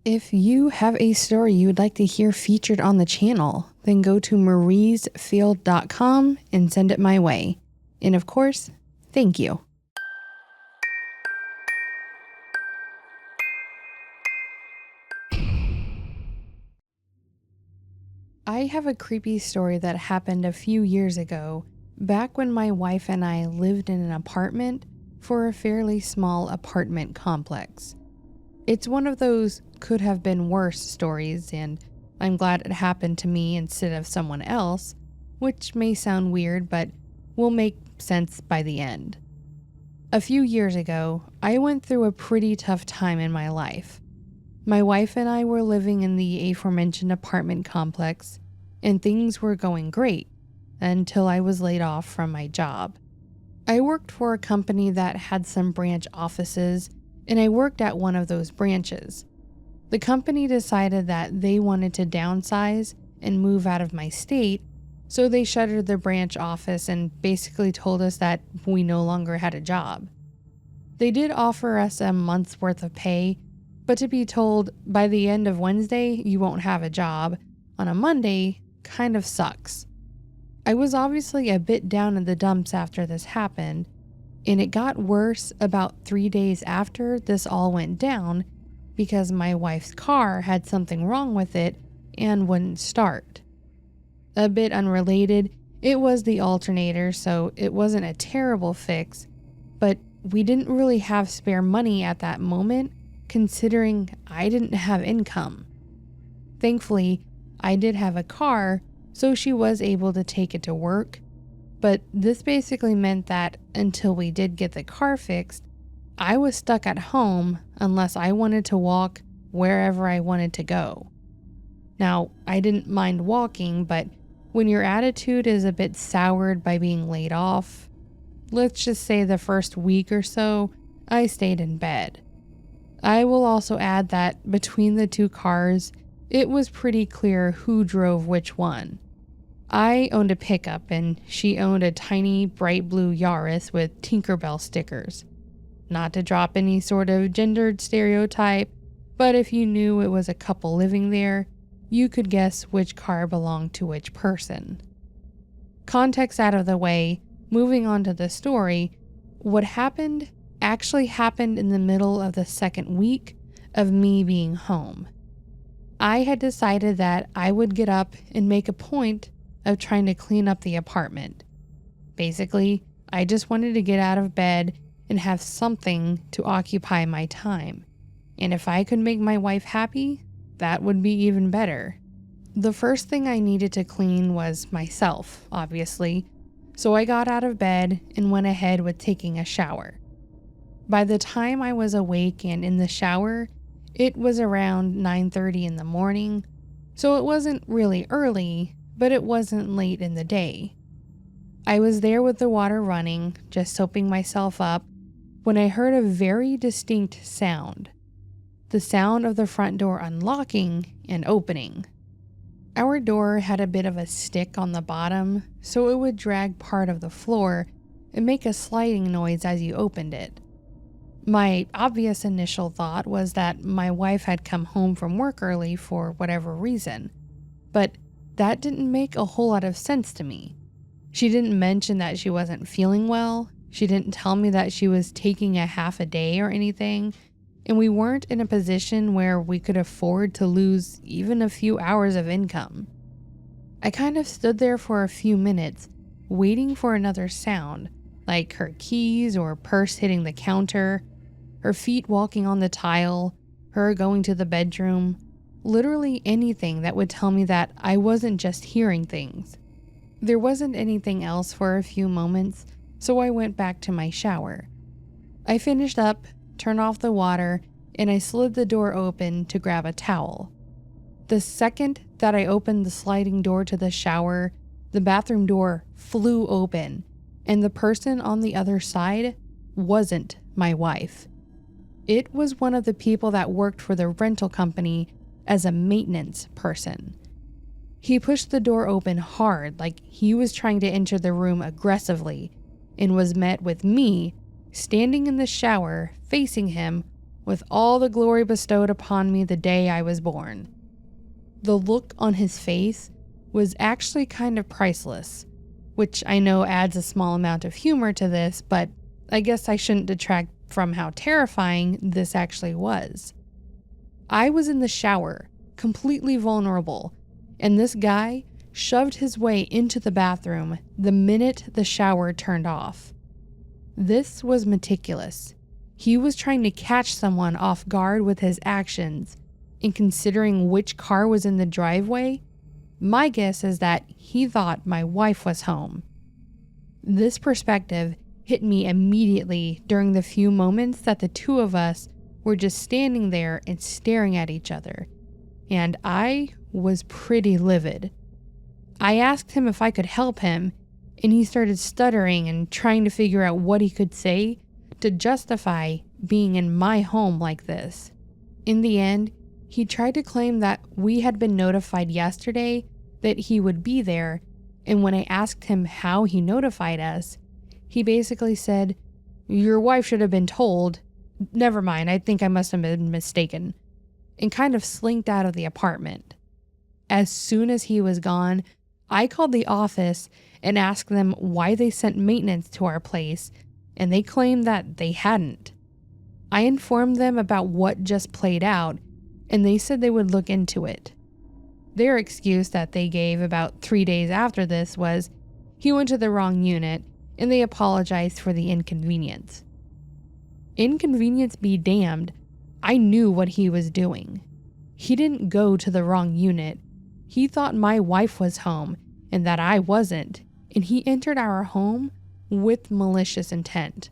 If you have a story you would like to hear featured on the channel, then go to mariesfield.com and send it my way. And of course, thank you. I have a creepy story that happened a few years ago, back when my wife and I lived in an apartment for a fairly small apartment complex. It's one of those could have been worse stories, and I'm glad it happened to me instead of someone else, which may sound weird but will make sense by the end. A few years ago, I went through a pretty tough time in my life. My wife and I were living in the aforementioned apartment complex, and things were going great until I was laid off from my job. I worked for a company that had some branch offices, and I worked at one of those branches. The company decided that they wanted to downsize and move out of my state, so they shuttered the branch office and basically told us that we no longer had a job. They did offer us a month's worth of pay, but to be told by the end of Wednesday you won't have a job on a Monday kind of sucks. I was obviously a bit down in the dumps after this happened, and it got worse about 3 days after this all went down because my wife's car had something wrong with it and wouldn't start. A bit unrelated, it was the alternator, so it wasn't a terrible fix, but we didn't really have spare money at that moment considering I didn't have income. Thankfully, I did have a car, so she was able to take it to work, but this basically meant that until we did get the car fixed, I was stuck at home unless I wanted to walk wherever I wanted to go. Now, I didn't mind walking, but when your attitude is a bit soured by being laid off, let's just say the first week or so, I stayed in bed. I will also add that between the two cars, it was pretty clear who drove which one. I owned a pickup and she owned a tiny bright blue Yaris with Tinkerbell stickers. Not to drop any sort of gendered stereotype, but if you knew it was a couple living there, you could guess which car belonged to which person. Context out of the way, moving on to the story, what happened actually happened in the middle of the second week of me being home. I had decided that I would get up and make a point of trying to clean up the apartment. Basically, I just wanted to get out of bed and have something to occupy my time. And if I could make my wife happy, that would be even better. The first thing I needed to clean was myself, obviously, so I got out of bed and went ahead with taking a shower. By the time I was awake and in the shower, it was around 9:30 in the morning, so it wasn't really early, but it wasn't late in the day. I was there with the water running, just soaping myself up, when I heard a very distinct sound. The sound of the front door unlocking and opening. Our door had a bit of a stick on the bottom, so it would drag part of the floor and make a sliding noise as you opened it. My obvious initial thought was that my wife had come home from work early for whatever reason, but that didn't make a whole lot of sense to me. She didn't mention that she wasn't feeling well, she didn't tell me that she was taking a half a day or anything, and we weren't in a position where we could afford to lose even a few hours of income. I kind of stood there for a few minutes, waiting for another sound, like her keys or purse hitting the counter, her feet walking on the tile, her going to the bedroom, literally anything that would tell me that I wasn't just hearing things. There wasn't anything else for a few moments, so I went back to my shower. I finished up, turned off the water, and I slid the door open to grab a towel. The second that I opened the sliding door to the shower, the bathroom door flew open, and the person on the other side wasn't my wife. It was one of the people that worked for the rental company as a maintenance person. He pushed the door open hard, like he was trying to enter the room aggressively, and was met with me standing in the shower facing him with all the glory bestowed upon me the day I was born. The look on his face was actually kind of priceless, which I know adds a small amount of humor to this, but I guess I shouldn't detract from how terrifying this actually was. I was in the shower, completely vulnerable, and this guy shoved his way into the bathroom the minute the shower turned off. This was meticulous. He was trying to catch someone off guard with his actions, and considering which car was in the driveway, my guess is that he thought my wife was home. This perspective hit me immediately during the few moments that the two of us were just standing there and staring at each other, and I was pretty livid. I asked him if I could help him, and he started stuttering and trying to figure out what he could say to justify being in my home like this. In the end, he tried to claim that we had been notified yesterday that he would be there, and when I asked him how he notified us, he basically said, "Your wife should have been told. Never mind, I think I must have been mistaken," and kind of slinked out of the apartment. As soon as he was gone, I called the office and asked them why they sent maintenance to our place, and they claimed that they hadn't. I informed them about what just played out, and they said they would look into it. Their excuse that they gave about 3 days after this was he went to the wrong unit, and they apologized for the inconvenience. Inconvenience be damned, I knew what he was doing. He didn't go to the wrong unit. He thought my wife was home and that I wasn't, and he entered our home with malicious intent.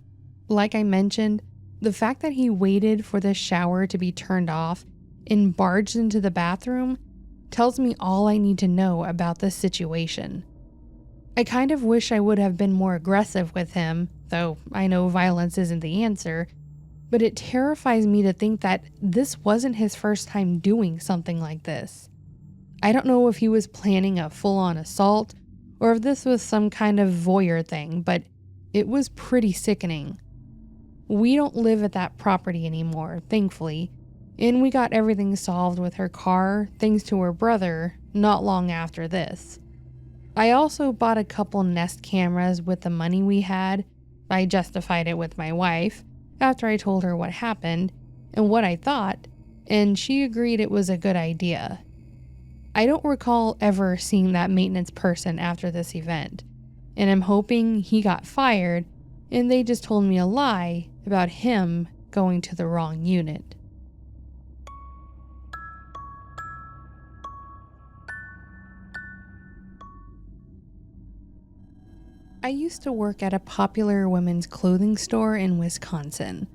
Like I mentioned, the fact that he waited for the shower to be turned off and barged into the bathroom tells me all I need to know about this situation. I kind of wish I would have been more aggressive with him, though I know violence isn't the answer, but it terrifies me to think that this wasn't his first time doing something like this. I don't know if he was planning a full-on assault or if this was some kind of voyeur thing, but it was pretty sickening. We don't live at that property anymore, thankfully, and we got everything solved with her car thanks to her brother not long after this. I also bought a couple Nest cameras with the money we had. I justified it with my wife after I told her what happened and what I thought, and she agreed it was a good idea. I don't recall ever seeing that maintenance person after this event, and I'm hoping he got fired and they just told me a lie about him going to the wrong unit. I used to work at a popular women's clothing store in Wisconsin.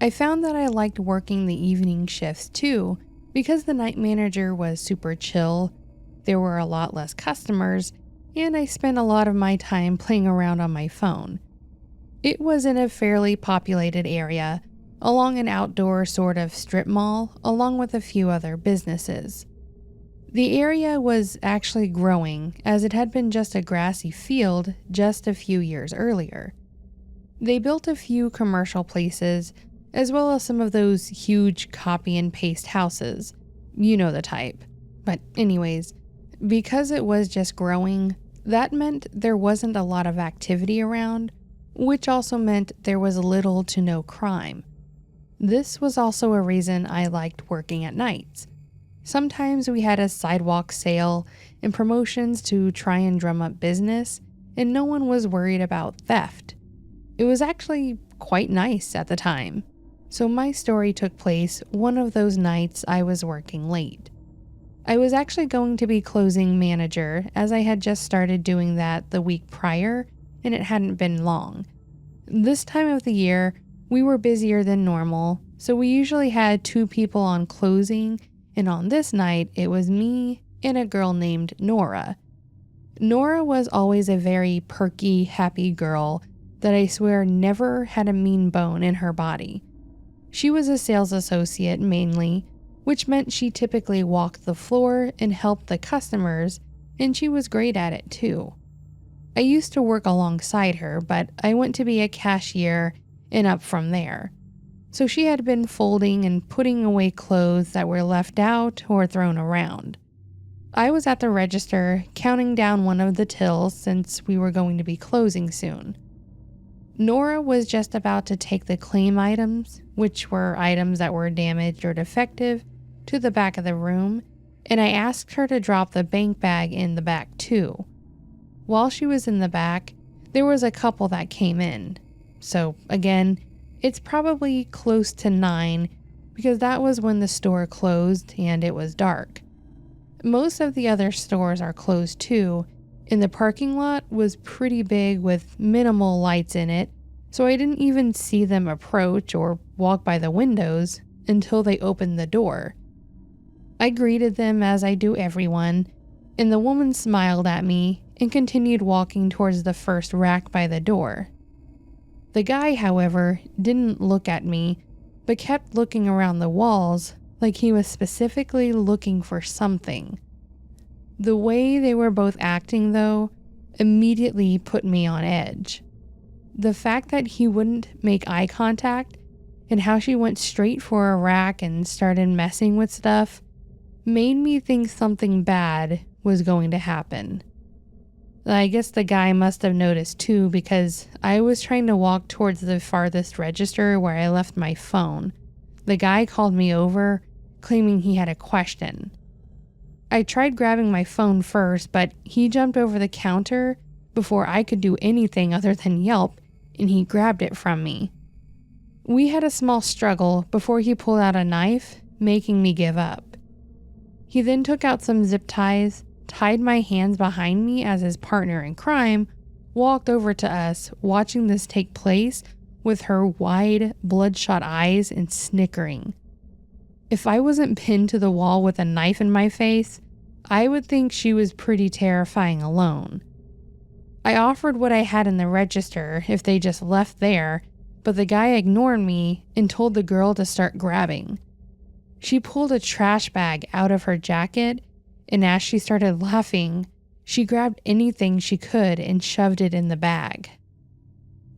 I found that I liked working the evening shifts too, because the night manager was super chill, there were a lot less customers, and I spent a lot of my time playing around on my phone. It was in a fairly populated area, along an outdoor sort of strip mall, along with a few other businesses. The area was actually growing, as it had been just a grassy field just a few years earlier. They built a few commercial places, as well as some of those huge copy and paste houses. You know the type. But anyways, because it was just growing, that meant there wasn't a lot of activity around, which also meant there was little to no crime. This was also a reason I liked working at nights. Sometimes we had a sidewalk sale and promotions to try and drum up business, and no one was worried about theft. It was actually quite nice at the time. So my story took place one of those nights I was working late. I was actually going to be closing manager, as I had just started doing that the week prior, and it hadn't been long. This time of the year, we were busier than normal, so we usually had 2 people on closing, and on this night, it was me and a girl named Nora. Nora was always a very perky, happy girl that I swear never had a mean bone in her body. She was a sales associate mainly, which meant she typically walked the floor and helped the customers, and she was great at it too. I used to work alongside her, but I went to be a cashier and up from there. so she had been folding and putting away clothes that were left out or thrown around. I was at the register counting down one of the tills since we were going to be closing soon. Nora was just about to take the claim items, which were items that were damaged or defective, to the back of the room, and I asked her to drop the bank bag in the back too. While she was in the back, there was a couple that came in. So again, it's probably close to 9 because that was when the store closed and it was dark. Most of the other stores are closed too, and the parking lot was pretty big with minimal lights in it, so I didn't even see them approach or walk by the windows until they opened the door. I greeted them as I do everyone, and the woman smiled at me and continued walking towards the first rack by the door. The guy, however, didn't look at me, but kept looking around the walls like he was specifically looking for something. The way they were both acting, though, immediately put me on edge. The fact that he wouldn't make eye contact and how she went straight for a rack and started messing with stuff made me think something bad was going to happen. I guess the guy must have noticed too because I was trying to walk towards the farthest register where I left my phone. The guy called me over, claiming he had a question. I tried grabbing my phone first, but he jumped over the counter before I could do anything other than yelp, and he grabbed it from me. We had a small struggle before he pulled out a knife, making me give up. He then took out some zip ties, tied my hands behind me as his partner in crime, walked over to us, watching this take place with her wide, bloodshot eyes and snickering. If I wasn't pinned to the wall with a knife in my face, I would think she was pretty terrifying alone. I offered what I had in the register if they just left there, but the guy ignored me and told the girl to start grabbing. She pulled a trash bag out of her jacket, and as she started laughing, she grabbed anything she could and shoved it in the bag.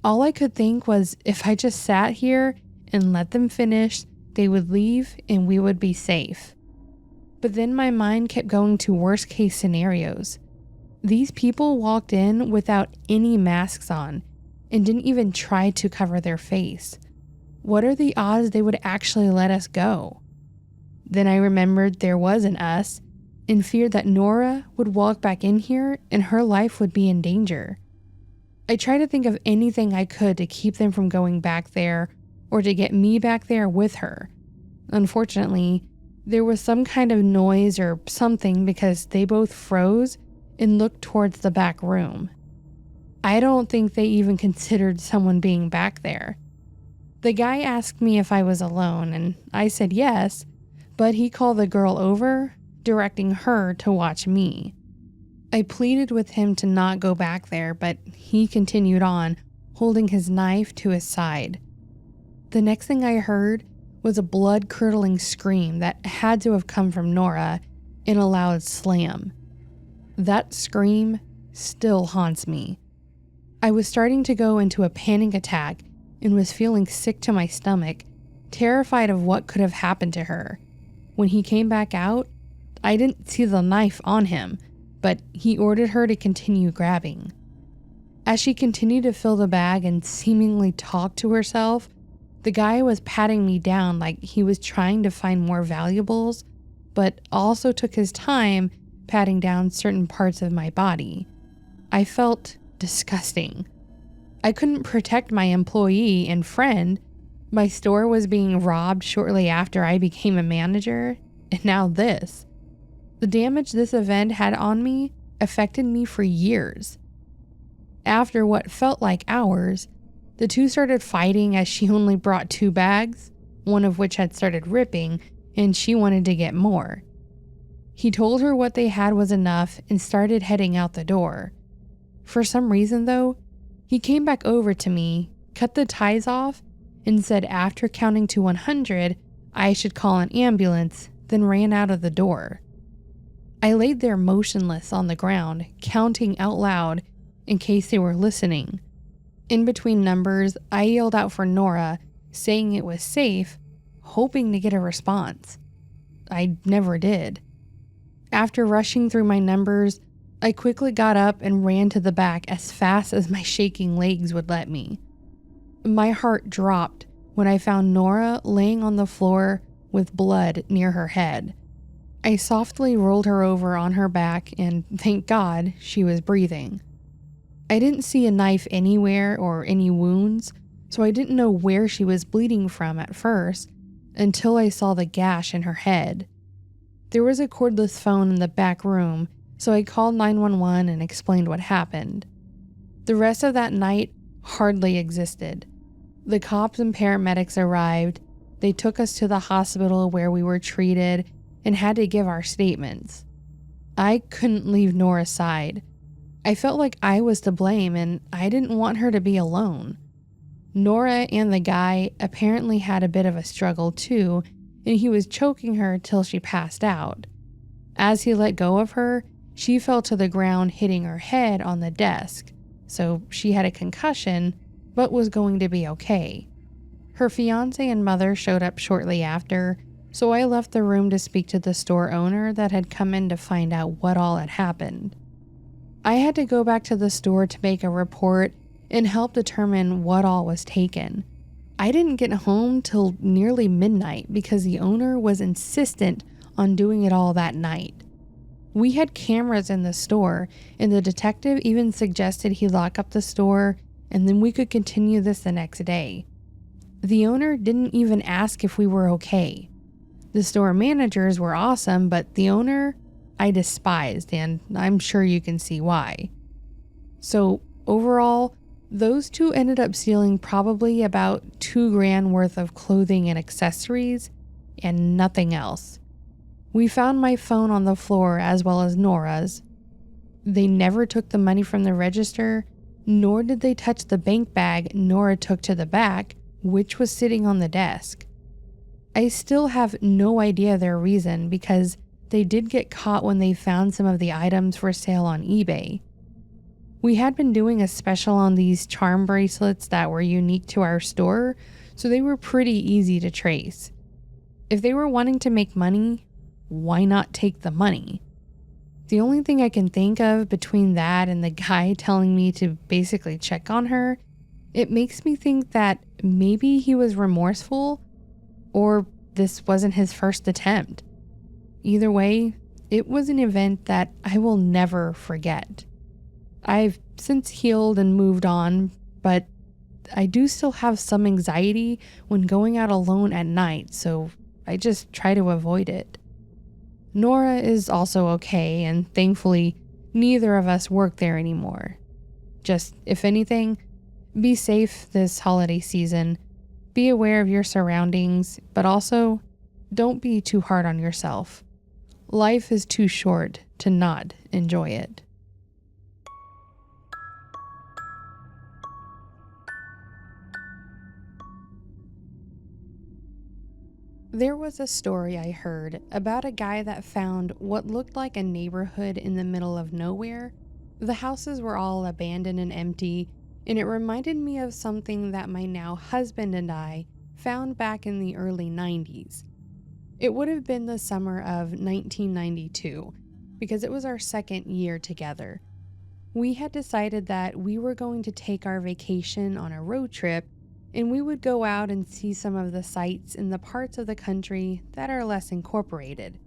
All I could think was if I just sat here and let them finish, they would leave and we would be safe. But then my mind kept going to worst case scenarios. These people walked in without any masks on and didn't even try to cover their face. What are the odds they would actually let us go? Then I remembered there was an us and feared that Nora would walk back in here and her life would be in danger. I tried to think of anything I could to keep them from going back there or to get me back there with her. Unfortunately, there was some kind of noise or something because they both froze and looked towards the back room. I don't think they even considered someone being back there. The guy asked me if I was alone, and I said yes, but he called the girl over, directing her to watch me. I pleaded with him to not go back there, but he continued on, holding his knife to his side. The next thing I heard was a blood-curdling scream that had to have come from Nora in a loud slam. That scream still haunts me. I was starting to go into a panic attack and was feeling sick to my stomach, terrified of what could have happened to her. When he came back out, I didn't see the knife on him, but he ordered her to continue grabbing. As she continued to fill the bag and seemingly talk to herself, the guy was patting me down like he was trying to find more valuables, but also took his time patting down certain parts of my body. I felt disgusting. I couldn't protect my employee and friend. My store was being robbed shortly after I became a manager, and now this. The damage this event had on me affected me for years. After what felt like hours, the two started fighting as she only brought 2 bags, one of which had started ripping, and she wanted to get more. He told her what they had was enough and started heading out the door. For some reason though, he came back over to me, cut the ties off, and said after counting to 100, I should call an ambulance, then ran out of the door. I laid there motionless on the ground, counting out loud in case they were listening. In between numbers, I yelled out for Nora, saying it was safe, hoping to get a response. I never did. After rushing through my numbers, I quickly got up and ran to the back as fast as my shaking legs would let me. My heart dropped when I found Nora laying on the floor with blood near her head. I softly rolled her over on her back and thank God she was breathing. I didn't see a knife anywhere or any wounds, so I didn't know where she was bleeding from at first until I saw the gash in her head. There was a cordless phone in the back room, so I called 911 and explained what happened. The rest of that night hardly existed. The cops and paramedics arrived. They took us to the hospital where we were treated and had to give our statements. I couldn't leave Nora's side. I felt like I was to blame and I didn't want her to be alone. Nora and the guy apparently had a bit of a struggle too, and he was choking her till she passed out. As he let go of her, she fell to the ground, hitting her head on the desk, so she had a concussion but was going to be okay. Her fiance and mother showed up shortly after, so I left the room to speak to the store owner that had come in to find out what all had happened. I had to go back to the store to make a report and help determine what all was taken. I didn't get home till nearly midnight because the owner was insistent on doing it all that night. We had cameras in the store, and the detective even suggested he lock up the store and then we could continue this the next day. The owner didn't even ask if we were okay. The store managers were awesome, but the owner, I despised, and I'm sure you can see why. So overall, those two ended up stealing probably about $2,000 worth of clothing and accessories and nothing else. We found my phone on the floor as well as Nora's. They never took the money from the register, nor did they touch the bank bag Nora took to the back, which was sitting on the desk. I still have no idea their reason because they did get caught when they found some of the items for sale on eBay. We had been doing a special on these charm bracelets that were unique to our store, so they were pretty easy to trace. If they were wanting to make money, why not take the money? The only thing I can think of between that and the guy telling me to basically check on her, it makes me think that maybe he was remorseful or this wasn't his first attempt. Either way, it was an event that I will never forget. I've since healed and moved on, but I do still have some anxiety when going out alone at night, so I just try to avoid it. Nora is also okay, and thankfully, neither of us work there anymore. Just, if anything, be safe this holiday season. Be aware of your surroundings, but also, don't be too hard on yourself. Life is too short to not enjoy it. There was a story I heard about a guy that found what looked like a neighborhood in the middle of nowhere. The houses were all abandoned and empty, and it reminded me of something that my now husband and I found back in the early 90s. It would have been the summer of 1992, because it was our second year together. We had decided that we were going to take our vacation on a road trip, and we would go out and see some of the sights in the parts of the country that are less incorporated.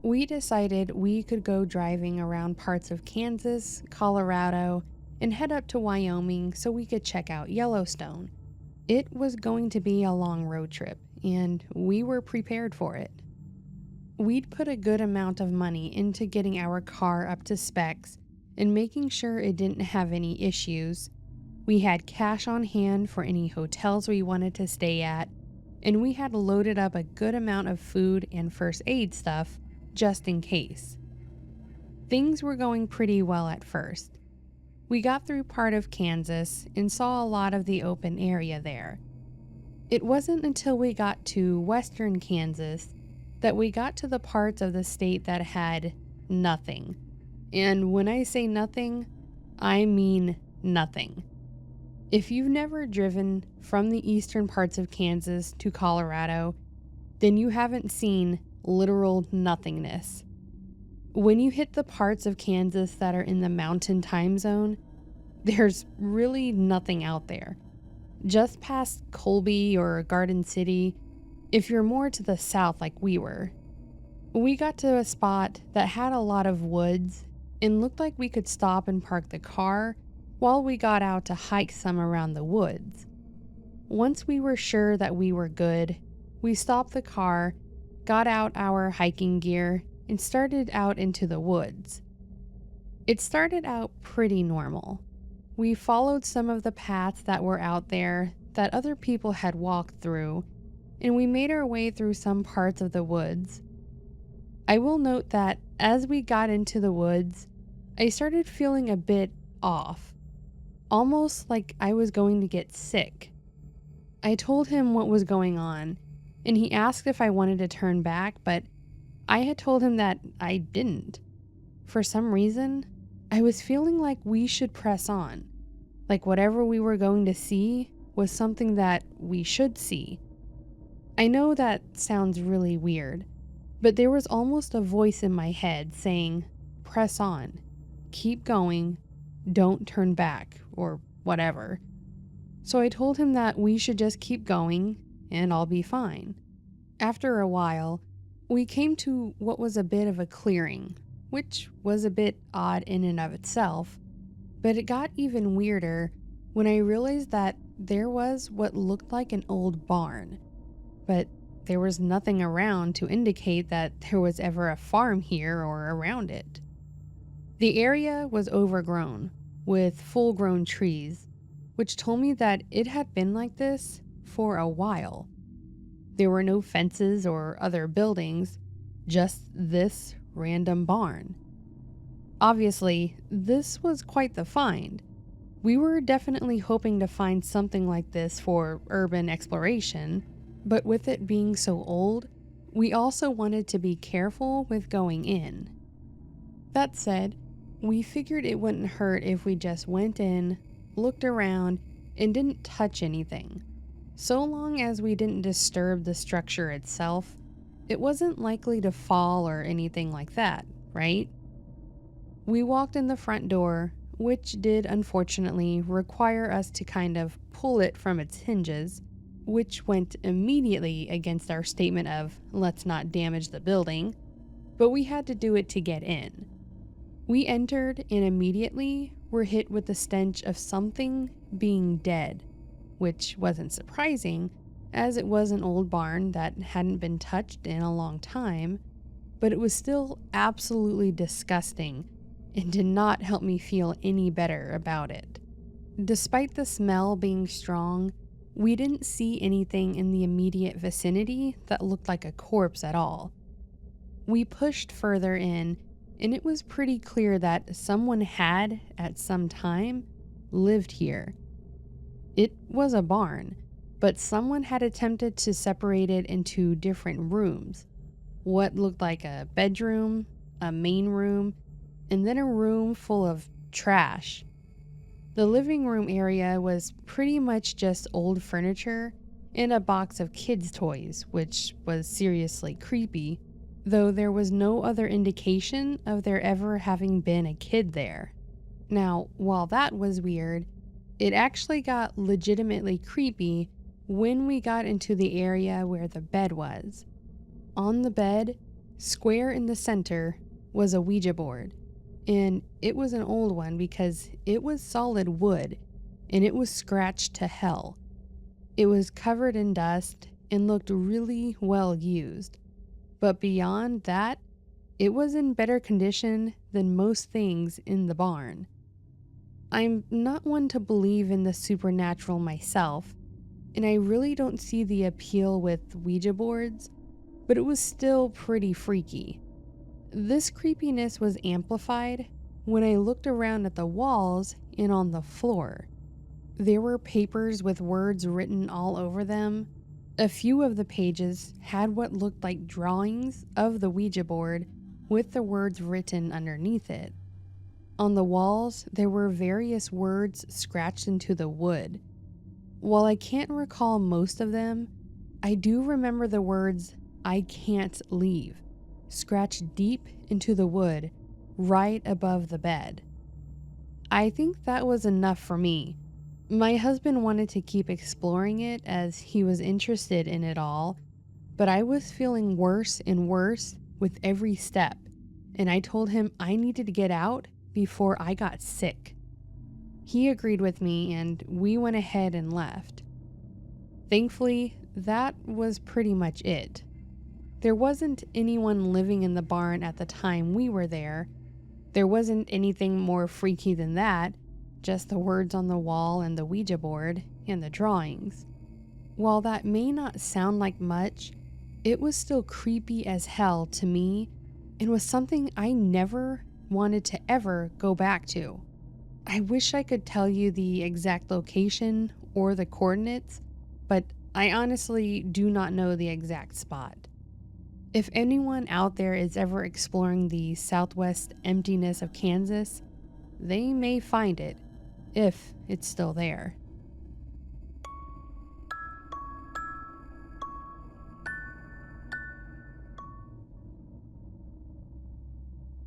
We decided we could go driving around parts of Kansas, Colorado, and head up to Wyoming so we could check out Yellowstone. It was going to be a long road trip, and we were prepared for it. We'd put a good amount of money into getting our car up to specs and making sure it didn't have any issues. We had cash on hand for any hotels we wanted to stay at, and we had loaded up a good amount of food and first aid stuff just in case. Things were going pretty well at first. We got through part of Kansas and saw a lot of the open area there. It wasn't until we got to western Kansas that we got to the parts of the state that had nothing. And when I say nothing, I mean nothing. If you've never driven from the eastern parts of Kansas to Colorado, then you haven't seen literal nothingness. When you hit the parts of Kansas that are in the mountain time zone, there's really nothing out there. Just past Colby or Garden City, if you're more to the south like we were. We got to a spot that had a lot of woods and looked like we could stop and park the car while we got out to hike some around the woods. Once we were sure that we were good, we stopped the car, got out our hiking gear, and started out into the woods. It started out pretty normal. We followed some of the paths that were out there that other people had walked through, and we made our way through some parts of the woods. I will note that as we got into the woods, I started feeling a bit off, almost like I was going to get sick. I told him what was going on, and he asked if I wanted to turn back, but I had told him that I didn't. For some reason, I was feeling like we should press on, like whatever we were going to see was something that we should see. I know that sounds really weird, but there was almost a voice in my head saying, press on, keep going, don't turn back, or whatever. So I told him that we should just keep going and I'll be fine. After a while, we came to what was a bit of a clearing, which was a bit odd in and of itself, but it got even weirder when I realized that there was what looked like an old barn, but there was nothing around to indicate that there was ever a farm here or around it. The area was overgrown with full-grown trees, which told me that it had been like this for a while. There were no fences or other buildings, just this random barn. Obviously, this was quite the find. We were definitely hoping to find something like this for urban exploration, but with it being so old, we also wanted to be careful with going in. That said, we figured it wouldn't hurt if we just went in, looked around, and didn't touch anything. So long as we didn't disturb the structure itself, it wasn't likely to fall or anything like that, right? We walked in the front door, which did unfortunately require us to kind of pull it from its hinges, which went immediately against our statement of let's not damage the building, but we had to do it to get in. We entered and immediately were hit with the stench of something being dead, which wasn't surprising as it was an old barn that hadn't been touched in a long time, but it was still absolutely disgusting and did not help me feel any better about it. Despite the smell being strong, we didn't see anything in the immediate vicinity that looked like a corpse at all. We pushed further in, and it was pretty clear that someone had, at some time, lived here. It was a barn, but someone had attempted to separate it into different rooms. What looked like a bedroom, a main room, and then a room full of trash. The living room area was pretty much just old furniture and a box of kids' toys, which was seriously creepy, though there was no other indication of there ever having been a kid there. Now, while that was weird, it actually got legitimately creepy when we got into the area where the bed was. On the bed, square in the center, was a Ouija board, and it was an old one because it was solid wood, and it was scratched to hell. It was covered in dust and looked really well used. But beyond that, it was in better condition than most things in the barn. I'm not one to believe in the supernatural myself, and I really don't see the appeal with Ouija boards, but it was still pretty freaky. This creepiness was amplified when I looked around at the walls and on the floor. There were papers with words written all over them. A few of the pages had what looked like drawings of the Ouija board with the words written underneath it. On the walls, there were various words scratched into the wood. While I can't recall most of them, I do remember the words, "I can't leave," scratched deep into the wood right above the bed. I think that was enough for me. My husband wanted to keep exploring it as he was interested in it all, but I was feeling worse and worse with every step, and I told him I needed to get out before I got sick. He agreed with me, and we went ahead and left. Thankfully, that was pretty much it. There wasn't anyone living in the barn at the time we were there. There wasn't anything more freaky than that, just the words on the wall and the Ouija board and the drawings. While that may not sound like much, it was still creepy as hell to me and was something I never wanted to ever go back to. I wish I could tell you the exact location or the coordinates, but I honestly do not know the exact spot. If anyone out there is ever exploring the southwest emptiness of Kansas, they may find it, if it's still there.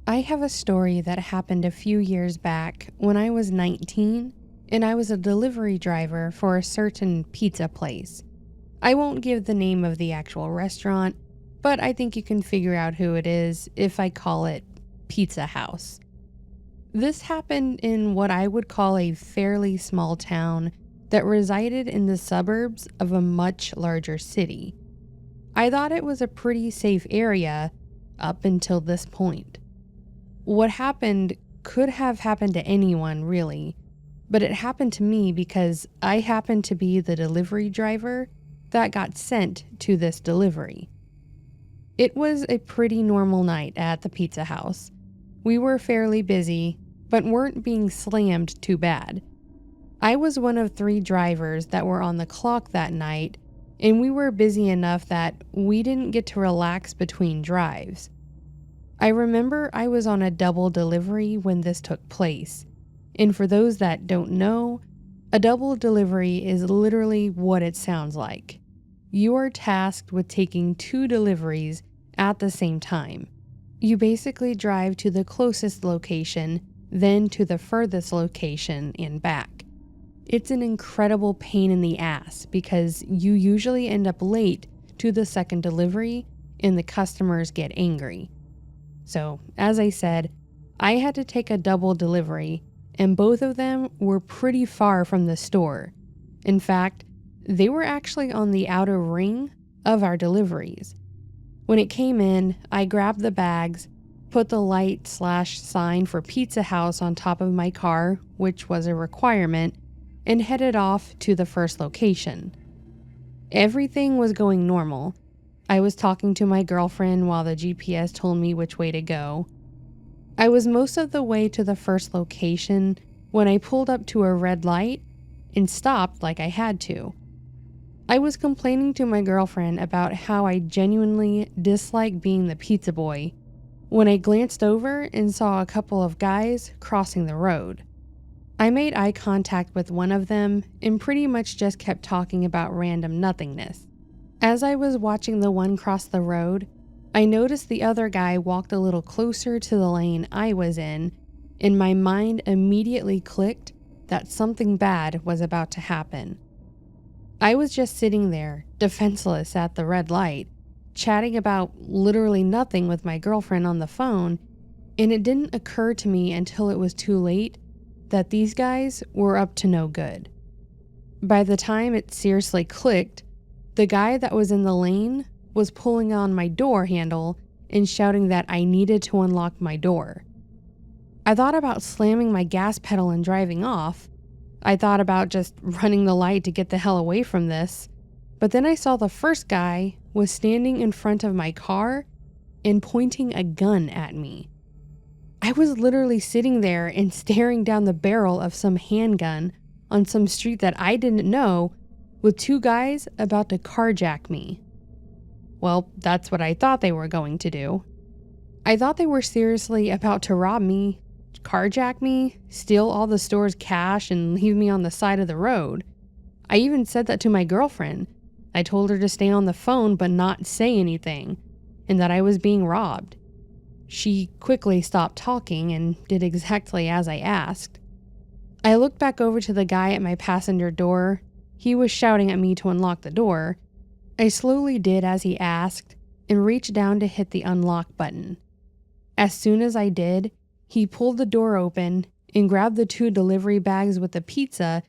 I have a story that happened a few years back when I was 19 and I was a delivery driver for a certain pizza place. I won't give the name of the actual restaurant, but I think you can figure out who it is if I call it Pizza House. This happened in what I would call a fairly small town that resided in the suburbs of a much larger city. I thought it was a pretty safe area up until this point. What happened could have happened to anyone, really, but it happened to me because I happened to be the delivery driver that got sent to this delivery. It was a pretty normal night at the pizza house. We were fairly busy, but weren't being slammed too bad. I was one of 3 drivers that were on the clock that night, and we were busy enough that we didn't get to relax between drives. I remember I was on a double delivery when this took place, and for those that don't know, a double delivery is literally what it sounds like. You are tasked with taking 2 deliveries at the same time. You basically drive to the closest location, then to the furthest location and back. It's an incredible pain in the ass because you usually end up late to the second delivery and the customers get angry. So, as I said, I had to take a double delivery, and both of them were pretty far from the store. In fact, they were actually on the outer ring of our deliveries. When it came in, I grabbed the bags, put the light/sign for Pizza House on top of my car, which was a requirement, and headed off to the first location. Everything was going normal. I was talking to my girlfriend while the GPS told me which way to go. I was most of the way to the first location when I pulled up to a red light and stopped like I had to. I was complaining to my girlfriend about how I genuinely dislike being the pizza boy when I glanced over and saw a couple of guys crossing the road. I made eye contact with one of them and pretty much just kept talking about random nothingness. As I was watching the one cross the road, I noticed the other guy walked a little closer to the lane I was in, and my mind immediately clicked that something bad was about to happen. I was just sitting there, defenseless at the red light, chatting about literally nothing with my girlfriend on the phone, and it didn't occur to me until it was too late that these guys were up to no good. By the time it seriously clicked, the guy that was in the lane was pulling on my door handle and shouting that I needed to unlock my door. I thought about slamming my gas pedal and driving off. I thought about just running the light to get the hell away from this. But then I saw the first guy was standing in front of my car and pointing a gun at me. I was literally sitting there and staring down the barrel of some handgun on some street that I didn't know, with 2 guys about to carjack me. Well, that's what I thought they were going to do. I thought they were seriously about to rob me, carjack me, steal all the store's cash, and leave me on the side of the road. I even said that to my girlfriend. I told her to stay on the phone but not say anything, and that I was being robbed. She quickly stopped talking and did exactly as I asked. I looked back over to the guy at my passenger door. He was shouting at me to unlock the door. I slowly did as he asked and reached down to hit the unlock button. As soon as I did, he pulled the door open and grabbed the 2 delivery bags with the pizza,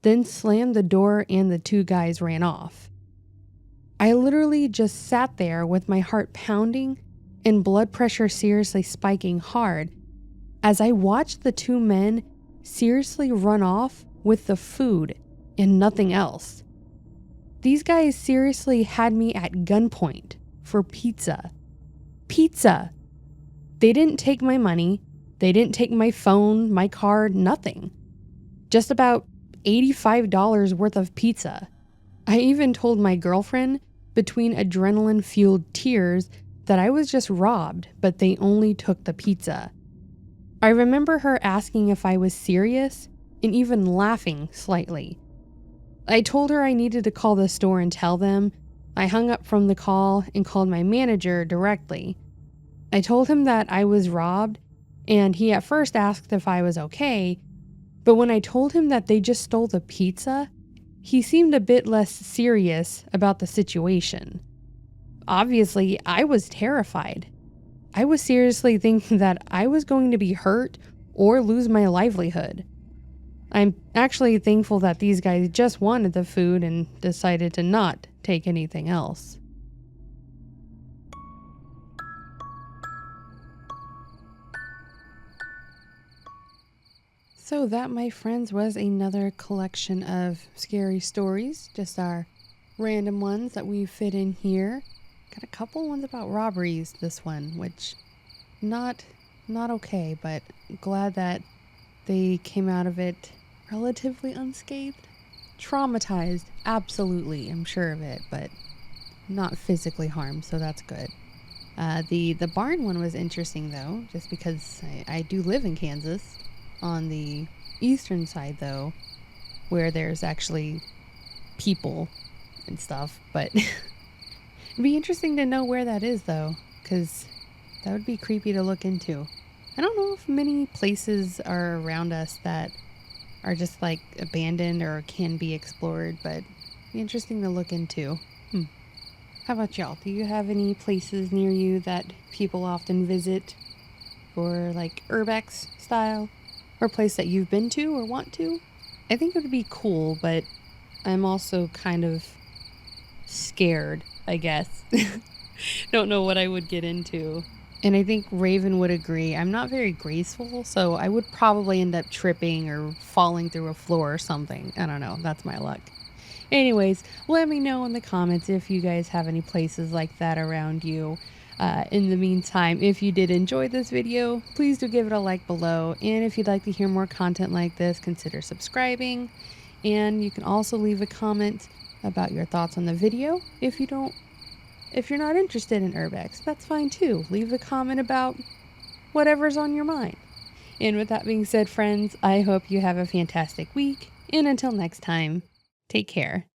then slammed the door and the 2 guys ran off. I literally just sat there with my heart pounding and blood pressure seriously spiking hard as I watched the 2 men seriously run off with the food and nothing else. These guys seriously had me at gunpoint for pizza. Pizza! They didn't take my money, they didn't take my phone, my card, nothing. Just about $85 worth of pizza. I even told my girlfriend, between adrenaline-fueled tears, that I was just robbed, but they only took the pizza. I remember her asking if I was serious and even laughing slightly. I told her I needed to call the store and tell them. I hung up from the call and called my manager directly. I told him that I was robbed, and he at first asked if I was okay, but when I told him that they just stole the pizza, he seemed a bit less serious about the situation. Obviously, I was terrified. I was seriously thinking that I was going to be hurt or lose my livelihood. I'm actually thankful that these guys just wanted the food and decided to not take anything else. So that, my friends, was another collection of scary stories, just our random ones that we fit in here. Got a couple ones about robberies, this one, which not okay, but glad that they came out of it relatively unscathed. Traumatized, absolutely, I'm sure of it, but not physically harmed, so that's good. The barn one was interesting though, just because I do live in Kansas, on the eastern side though, where there's actually people and stuff, but it'd be interesting to know where that is though, because that would be creepy to look into. I don't know if many places are around us that are just like abandoned or can be explored, but it'd be interesting to look into. How about y'all? Do you have any places near you that people often visit for like urbex style, or a place that you've been to or want to? I think it would be cool, but I'm also kind of scared, I guess. Don't know what I would get into. And I think Raven would agree. I'm not very graceful, so I would probably end up tripping or falling through a floor or something. I don't know. That's my luck. Anyways, let me know in the comments if you guys have any places like that around you. In the meantime, if you did enjoy this video, please do give it a like below. And if you'd like to hear more content like this, consider subscribing. And you can also leave a comment about your thoughts on the video. If you're not interested in urbex, that's fine too. Leave a comment about whatever's on your mind. And with that being said, friends, I hope you have a fantastic week. And until next time, take care.